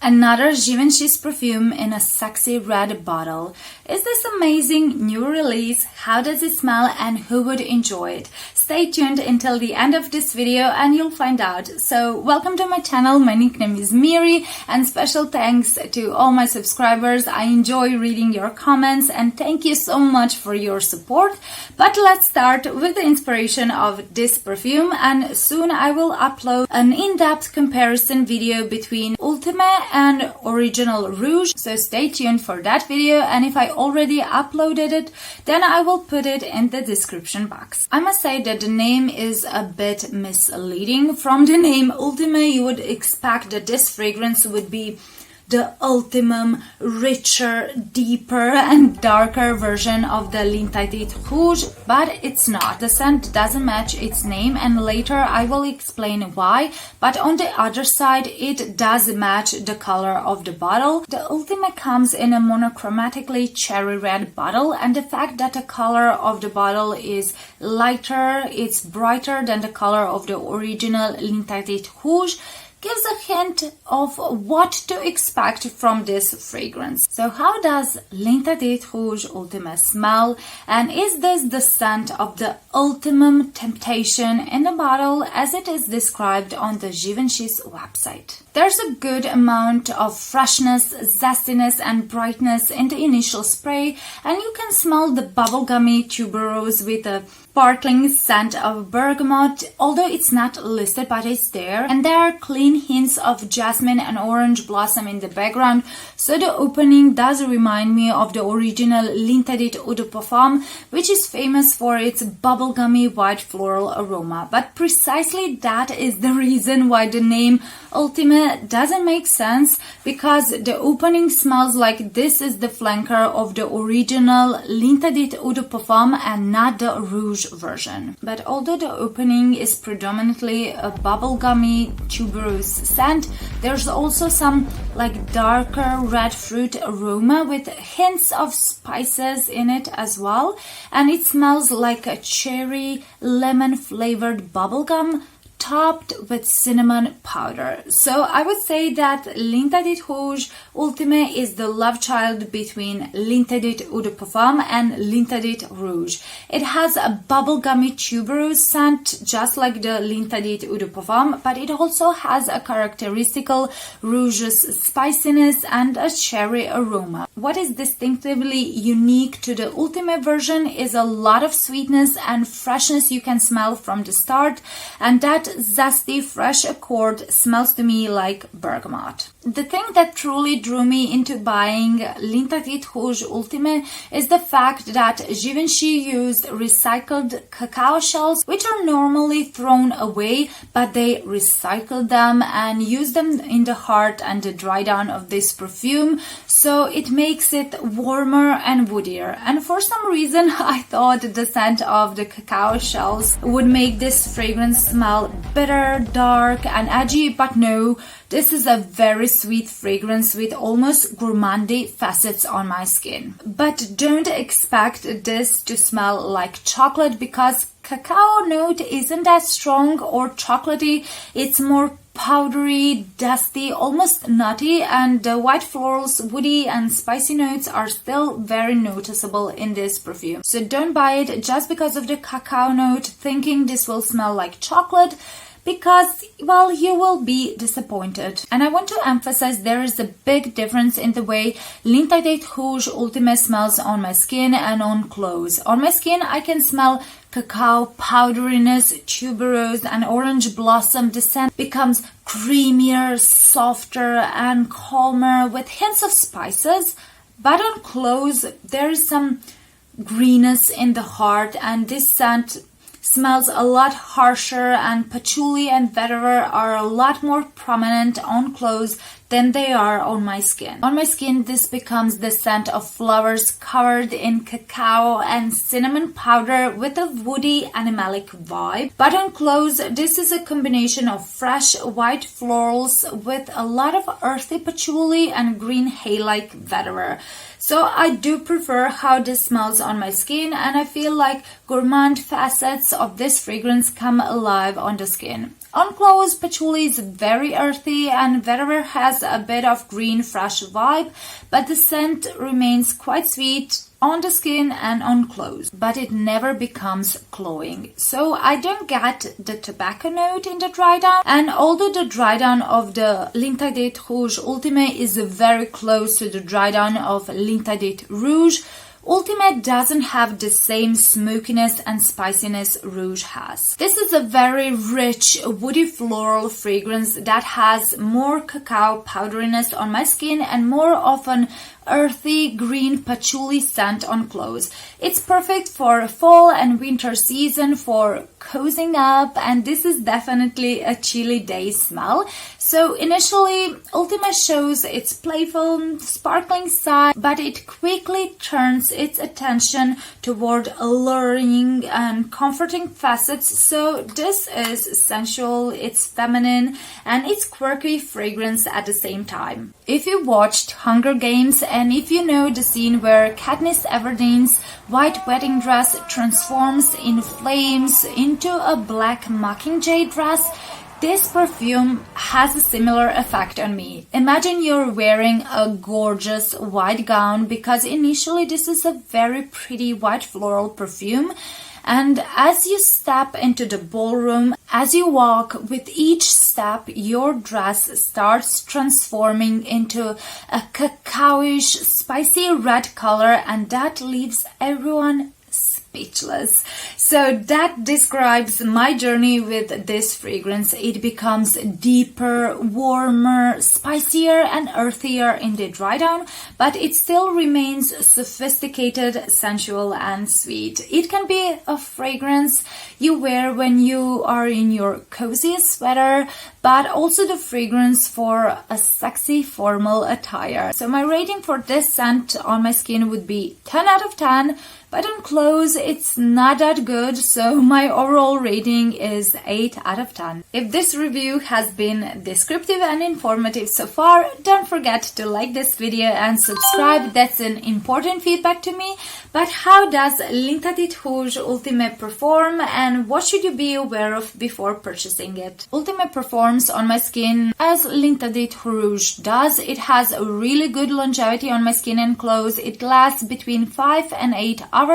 Another Givenchy's perfume in a sexy red bottle. Is this amazing new release? How does it smell and who would enjoy it? Stay tuned until the end of this video and you'll find out. So welcome to my channel. My nickname is Miri and special thanks to all my subscribers. I enjoy reading your comments and thank you so much for your support. But let's start with the inspiration of this perfume, and soon I will upload an in-depth comparison video between Ultime and Original Rouge, so stay tuned for that video, and if I already uploaded it, then I will put it in the description box. I must say that the name is a bit misleading. From the name Ultime, you would expect that this fragrance would be the ultimate, richer, deeper and darker version of the L'interdit Rouge, but it's not. The scent doesn't match its name, and later I will explain why, but on the other side it does match the color of the bottle. The Ultime comes in a monochromatically cherry red bottle, and the fact that the color of the bottle is lighter, it's brighter than the color of the original L'interdit Rouge, gives a hint of what to expect from this fragrance. So how does L'interdit Rouge Ultime smell, and is this the scent of the ultimate temptation in the bottle as it is described on the Givenchy's website? There's a good amount of freshness, zestiness and brightness in the initial spray, and you can smell the bubblegummy tuberose with a sparkling scent of bergamot, although it's not listed but it's there, and there are clean hints of jasmine and orange blossom in the background, so the opening does remind me of the original L'interdit Eau de Parfum, which is famous for its bubblegummy white floral aroma. But precisely that is the reason why the name Ultime doesn't make sense, because the opening smells like this is the flanker of the original L'interdit Eau de Parfum and not the Rouge version. But although the opening is predominantly a bubblegummy tuberose scent, there's also some like darker red fruit aroma with hints of spices in it as well, and it smells like a cherry lemon flavored bubblegum topped with cinnamon powder. So I would say that L'interdit Rouge Ultime is the love child between L'interdit Eau de Parfum and L'interdit Rouge. It has a bubblegummy tuberose scent just like the L'interdit Eau de Parfum, but it also has a characteristical rougeous spiciness and a cherry aroma. What is distinctively unique to the Ultime version is a lot of sweetness and freshness you can smell from the start, and that zesty fresh accord smells to me like bergamot. The thing that truly drew me into buying L'interdit Rouge Ultime is the fact that Givenchy used recycled cacao shells, which are normally thrown away, but they recycled them and used them in the heart and the dry down of this perfume, so it makes it warmer and woodier. And for some reason I thought the scent of the cacao shells would make this fragrance smell bitter, dark and edgy, but no, this is a very sweet fragrance with almost gourmandy facets on my skin. But don't expect this to smell like chocolate, because cacao note isn't that strong or chocolatey. It's more powdery, dusty, almost nutty, and the white florals, woody and spicy notes are still very noticeable in this perfume. So don't buy it just because of the cacao note thinking this will smell like chocolate, because, well, you will be disappointed. And I want to emphasize there is a big difference in the way L'interdit Rouge Ultime smells on my skin and on clothes. On my skin I can smell cacao powderiness, tuberose and orange blossom. The scent becomes creamier, softer and calmer with hints of spices. But on clothes there is some greenness in the heart, and this scent smells a lot harsher, and patchouli and vetiver are a lot more prominent on clothes than they are on my skin. On my skin, this becomes the scent of flowers covered in cacao and cinnamon powder with a woody animalic vibe. But on clothes, this is a combination of fresh white florals with a lot of earthy patchouli and green hay-like vetiver. So I do prefer how this smells on my skin, and I feel like gourmand facets of this fragrance come alive on the skin. On clothes, patchouli is very earthy and vetiver has a bit of green fresh vibe, but the scent remains quite sweet on the skin and on clothes, but it never becomes cloying. So I don't get the tobacco note in the dry down, and although the dry down of the L'interdit Rouge Ultime is very close to the dry down of L'interdit Rouge, Ultime doesn't have the same smokiness and spiciness Rouge has. This is a very rich, woody floral fragrance that has more cacao powderiness on my skin and more of an earthy green patchouli scent on clothes. It's perfect for fall and winter season for cozying up, and this is definitely a chilly day smell. So initially, Ultime shows its playful, sparkling side, but it quickly turns its attention toward alluring and comforting facets. So this is sensual, it's feminine, and it's quirky fragrance at the same time. If you watched Hunger Games and if you know the scene where Katniss Everdeen's white wedding dress transforms in flames into a black mockingjay dress, this perfume has a similar effect on me. Imagine you're wearing a gorgeous white gown, because initially this is a very pretty white floral perfume. And as you step into the ballroom, as you walk, with each step, your dress starts transforming into a cacaoish, spicy red color, and that leaves everyone speechless. So that describes my journey with this fragrance. It becomes deeper, warmer, spicier and earthier in the dry down, but it still remains sophisticated, sensual and sweet. It can be a fragrance you wear when you are in your coziest sweater, but also the fragrance for a sexy formal attire. So my rating for this scent on my skin would be 10 out of 10. But on clothes, it's not that good, so my overall rating is 8 out of 10. If this review has been descriptive and informative so far, don't forget to like this video and subscribe. That's an important feedback to me. But how does L'interdit Rouge Ultime perform, and what should you be aware of before purchasing it? Ultime performs on my skin as L'interdit Rouge does. It has a really good longevity on my skin and clothes. It lasts between 5 and 8 hours,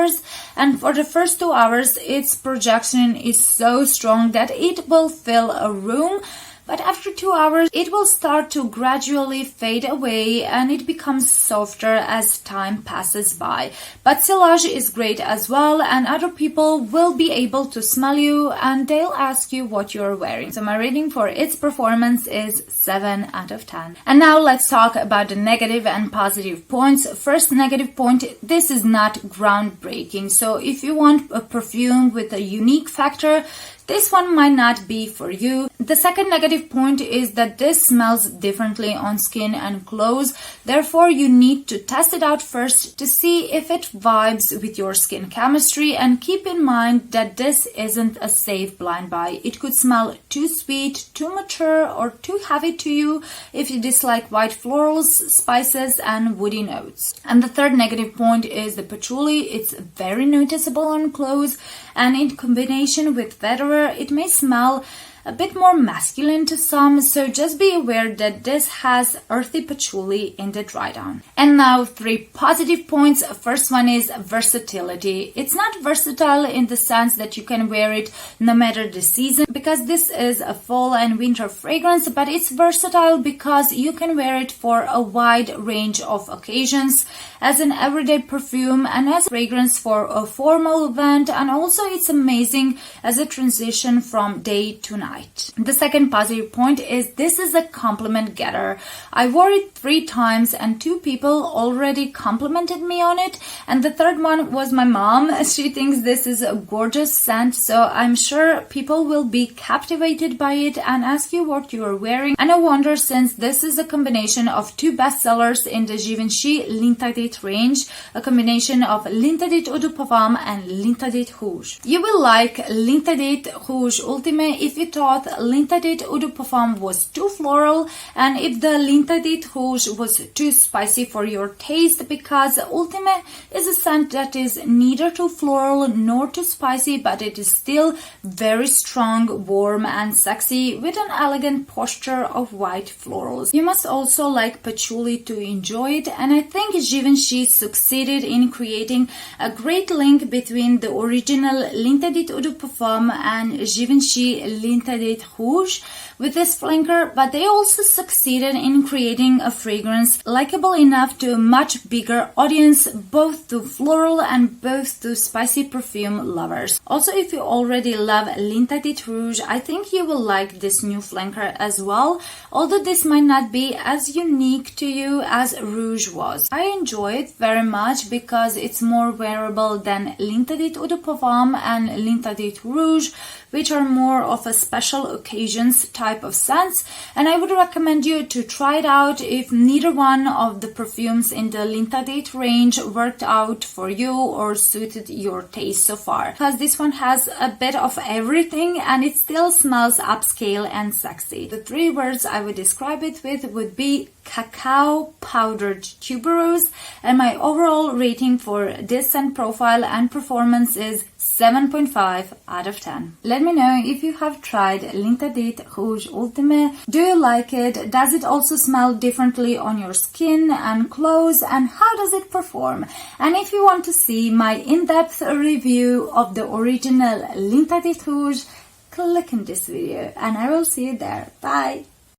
and for the first 2 hours its projection is so strong that it will fill a room, but after 2 hours it will start to gradually fade away and it becomes softer as time passes by. But sillage is great as well, and other people will be able to smell you and they'll ask you what you're wearing. So my rating for its performance is 7 out of 10. And now let's talk about the negative and positive points. First negative point, this is not groundbreaking. So if you want a perfume with a unique factor, this one might not be for you. The second negative point is that this smells differently on skin and clothes. Therefore, you need to test it out first to see if it vibes with your skin chemistry, and keep in mind that this isn't a safe blind buy. It could smell too sweet, too mature, or too heavy to you if you dislike white florals, spices, and woody notes. And the third negative point is the patchouli. It's very noticeable on clothes, and in combination with vetiver, it may smell a bit more masculine to some, so just be aware that this has earthy patchouli in the dry down. And now 3 positive points. First one is versatility. It's not versatile in the sense that you can wear it no matter the season, because this is a fall and winter fragrance, but it's versatile because you can wear it for a wide range of occasions, as an everyday perfume and as a fragrance for a formal event, and also it's amazing as a transition from day to night. The second positive point is this is a compliment getter. I wore it 3 times and 2 people already complimented me on it, and the third one was my mom. She thinks this is a gorgeous scent, so I'm sure people will be captivated by it and ask you what you are wearing. And no wonder, since this is a combination of 2 bestsellers in the Givenchy L'interdit range, a combination of L'interdit Eau de Parfum and L'interdit Rouge. You will like L'interdit Rouge Ultime if you thought L'interdit Eau de Parfum was too floral, and if the L'interdit Rouge was too spicy for your taste, because Ultime is a scent that is neither too floral nor too spicy, but it is still very strong, warm and sexy with an elegant posture of white florals. You must also like patchouli to enjoy it, and I think Givenchy succeeded in creating a great link between the original L'interdit Eau de Parfum and Givenchy L'interdit Rouge with this flanker, but they also succeeded in creating a fragrance likable enough to a much bigger audience, both to floral and both to spicy perfume lovers. Also, if you already love L'interdit Rouge, I think you will like this new flanker as well, although this might not be as unique to you as Rouge was. I enjoy it very much because it's more wearable than L'interdit Eau de Parfum and L'interdit Rouge, which are more of a special occasions type of scents, and I would recommend you to try it out if neither one of the perfumes in the L'interdit range worked out for you or suited your taste so far, because this one has a bit of everything and it still smells upscale and sexy. The three words I would describe it with would be cacao powdered tuberose, and my overall rating for this scent profile and performance is 7.5 out of 10. Let me know if you have tried L'interdit Rouge Ultime. Do you like it? Does it also smell differently on your skin and clothes? And how does it perform? And if you want to see my in-depth review of the original L'interdit Rouge, click in this video and I will see you there. Bye!